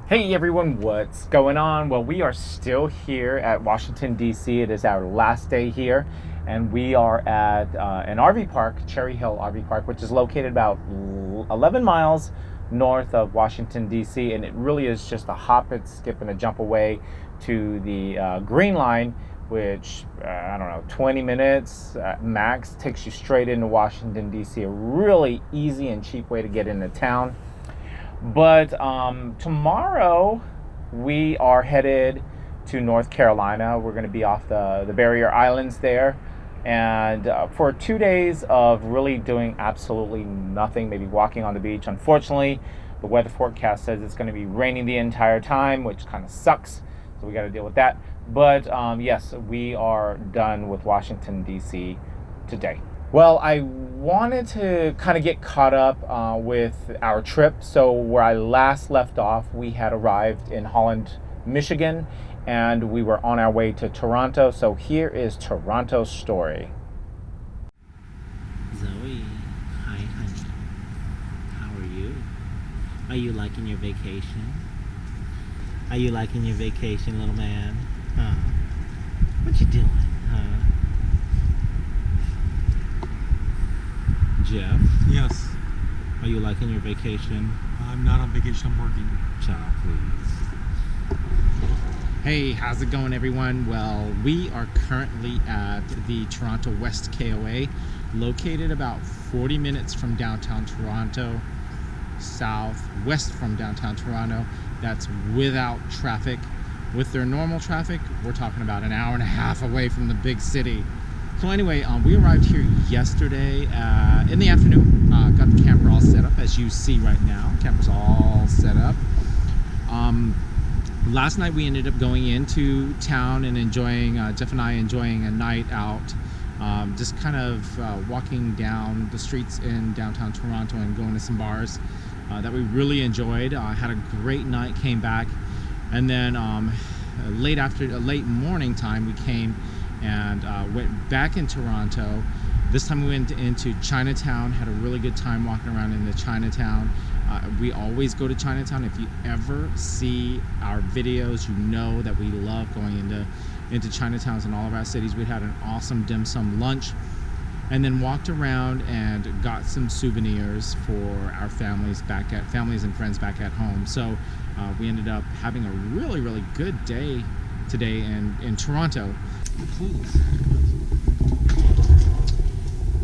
Hey everyone, what's going on? Well, we are still here at Washington, D.C. It is our last day here, and we are at an RV park, Cherry Hill RV Park, which is located about 11 miles north of Washington, D.C. And it really is just a hop and skip and a jump away to the Green Line, which, I don't know, 20 minutes max takes you straight into Washington, D.C. A really easy and cheap way to get into town. But tomorrow we are headed to North Carolina. We're going to be off the Barrier Islands there. And for 2 days of really doing absolutely nothing, maybe walking on the beach. Unfortunately, the weather forecast says it's going to be raining the entire time, which kind of sucks. So we got to deal with that. But yes, we are done with Washington, D.C. today. Well, I wanted to kind of get caught up with our trip. So, where I last left off, we had arrived in Holland, Michigan, and we were on our way to Toronto. So, here is Toronto's story. Zoe, hi honey. How are you? Are you liking your vacation? Are you liking your vacation, little man? Huh? What you doing, huh? Jeff, Yes. are you liking your vacation? I'm not on vacation, I'm working. Child, please. Hey, how's it going, everyone? Well, we are currently at the Toronto West KOA, located about 40 minutes from downtown Toronto, southwest from downtown Toronto. That's without traffic. With their normal traffic, we're talking about an hour and a half away from the big city. So anyway, we arrived here yesterday in the afternoon. Got the camper all set up, as you see right now. Camper's all set up. Last night we ended up going into town and enjoying, Jeff and I enjoying a night out. Just kind of walking down the streets in downtown Toronto and going to some bars that we really enjoyed. Had a great night, came back. And then late morning time, we came and went back in Toronto. This time we went into Chinatown, had a really good time walking around in the Chinatown. We always go to Chinatown. If you ever see our videos, you know that we love going into Chinatowns in all of our cities. We had an awesome dim sum lunch and then walked around and got some souvenirs for our families and friends back at home. So we ended up having a really, really good day today in Toronto. Please.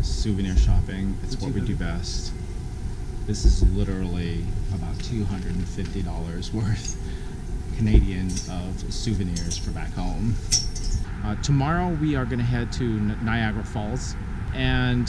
Souvenir shopping, it's what we do best. This is literally about $250 worth Canadian of souvenirs for back home. Tomorrow we are going to head to Niagara Falls, and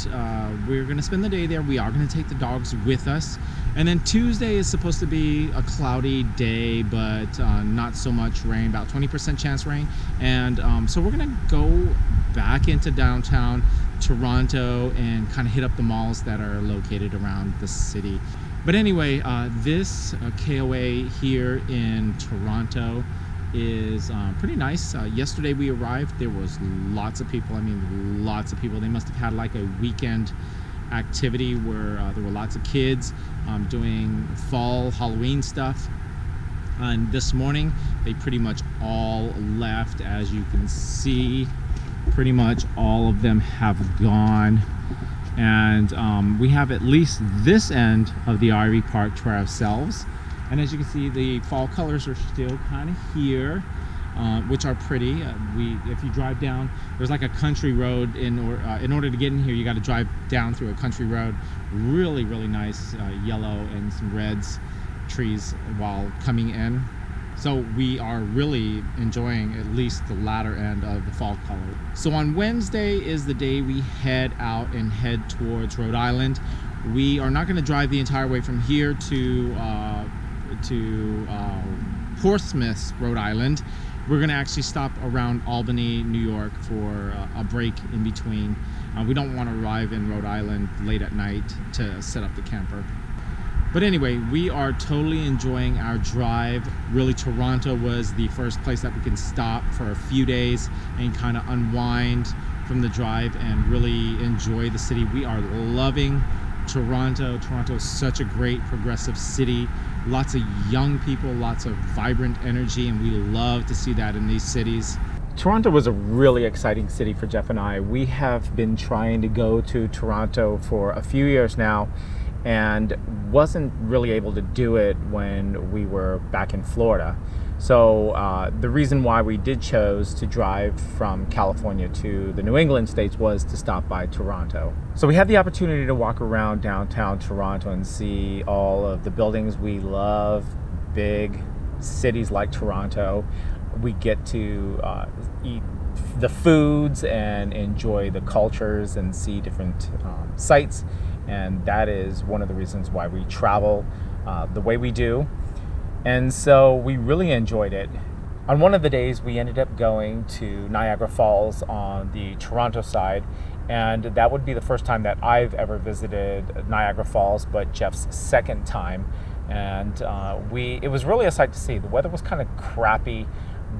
we're going to spend the day there. We are going to take the dogs with us. And then Tuesday is supposed to be a cloudy day, but not so much rain, about 20% chance rain. And so we're gonna go back into downtown Toronto and kind of hit up the malls that are located around the city. But anyway, this KOA here in Toronto is pretty nice. Yesterday we arrived, there was lots of people. I mean, lots of people. They must have had like a weekend activity where there were lots of kids doing fall Halloween stuff. And this morning they pretty much all left. As you can see, pretty much all of them have gone, and we have at least this end of the RV park to ourselves. And as you can see, the fall colors are still kind of here, which are pretty. If you drive down, there's like a country road. In order to get in here, you got to drive down through a country road. Really, really nice yellow and some reds trees while coming in. So we are really enjoying at least the latter end of the fall color. So on Wednesday is the day we head out and head towards Rhode Island. We are not going to drive the entire way from here to Portsmouth, Rhode Island. We're going to actually stop around Albany, New York for a break in between. We don't want to arrive in Rhode Island late at night to set up the camper. But anyway, we are totally enjoying our drive. Really, Toronto was the first place that we can stop for a few days and kind of unwind from the drive and really enjoy the city. We are loving Toronto. Toronto is such a great progressive city. lots of young people, lots of vibrant energy, and we love to see that in these cities. Toronto was a really exciting city for Jeff and I. We have been trying to go to Toronto for a few years now and wasn't really able to do it when we were back in Florida. So the reason why we did chose to drive from California to the New England states was to stop by Toronto. So we had the opportunity to walk around downtown Toronto and see all of the buildings we love, big cities like Toronto. We get to eat the foods and enjoy the cultures and see different sites. And that is one of the reasons why we travel the way we do. And so we really enjoyed it. On one of the days, we ended up going to Niagara Falls on the Toronto side. And that would be the first time that I've ever visited Niagara Falls, but Jeff's second time. And it was really a sight to see. The weather was kind of crappy,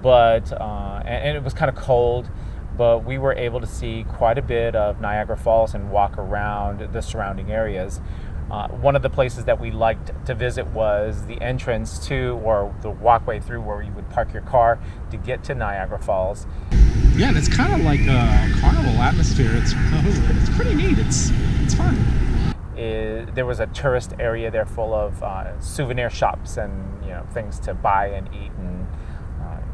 but and it was kind of cold, but we were able to see quite a bit of Niagara Falls and walk around the surrounding areas. One of the places that we liked to visit was the entrance to, or the walkway through, where you would park your car to get to Niagara Falls. Yeah, and it's kind of like a carnival atmosphere. It's pretty neat. It's fun. There was a tourist area there full of souvenir shops and things to buy and eat and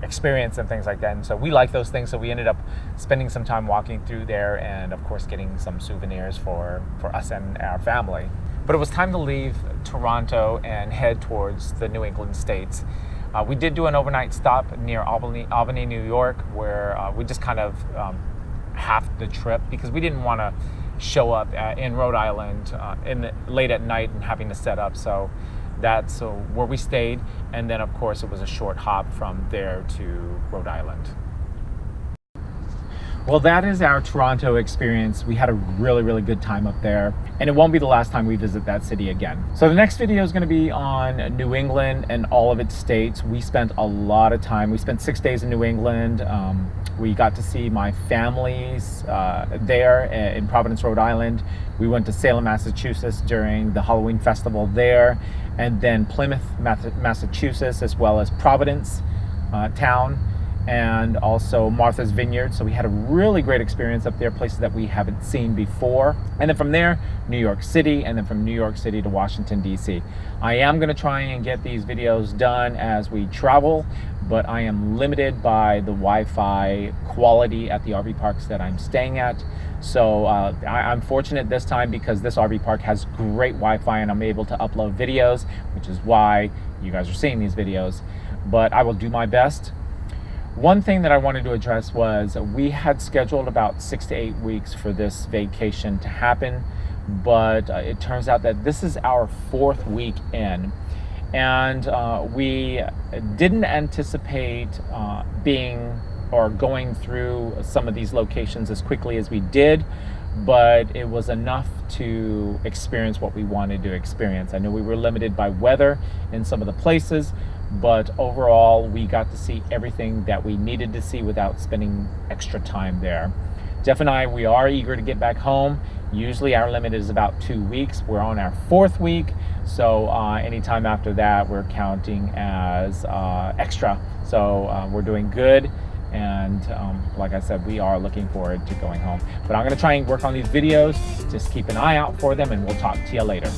experience and things like that. And so we like those things. So we ended up spending some time walking through there and, of course, getting some souvenirs for us and our family. But it was time to leave Toronto and head towards the New England states. We did do an overnight stop near Albany, New York, where we just kind of halved the trip because we didn't want to show up in Rhode Island late at night and having to set up. So that's where we stayed. And then, of course, it was a short hop from there to Rhode Island. Well, that is our Toronto experience. We had a really, really good time up there, and it won't be the last time we visit that city again. So the next video is going to be on New England and all of its states. We spent a lot of time. We spent 6 days in New England. We got to see my family's there in Providence, Rhode Island. We went to Salem, Massachusetts during the Halloween festival there, and then Plymouth, Massachusetts, as well as Providence town, and also Martha's Vineyard. So we had a really great experience up there, places that we haven't seen before. And then from there, New York City, and then from New York City to Washington, D.C. I am going to try and get these videos done as we travel, but I am limited by the Wi-Fi quality at the RV parks that I'm staying at. So I'm fortunate this time because this RV park has great Wi-Fi and I'm able to upload videos, which is why you guys are seeing these videos. But I will do my best. One thing that I wanted to address was we had scheduled about 6 to 8 weeks for this vacation to happen, but it turns out that this is our 4th week in, and we didn't anticipate going through some of these locations as quickly as we did, but it was enough to experience what we wanted to experience. I know we were limited by weather in some of the places, but overall we got to see everything that we needed to see without spending extra time there. Jeff and I, we are eager to get back home. Usually our limit is about 2 weeks. We're on our 4th week, so anytime after that we're counting as extra. So we're doing good, and like I said, we are looking forward to going home. But I'm going to try and work on these videos. Just keep an eye out for them, and we'll talk to you later.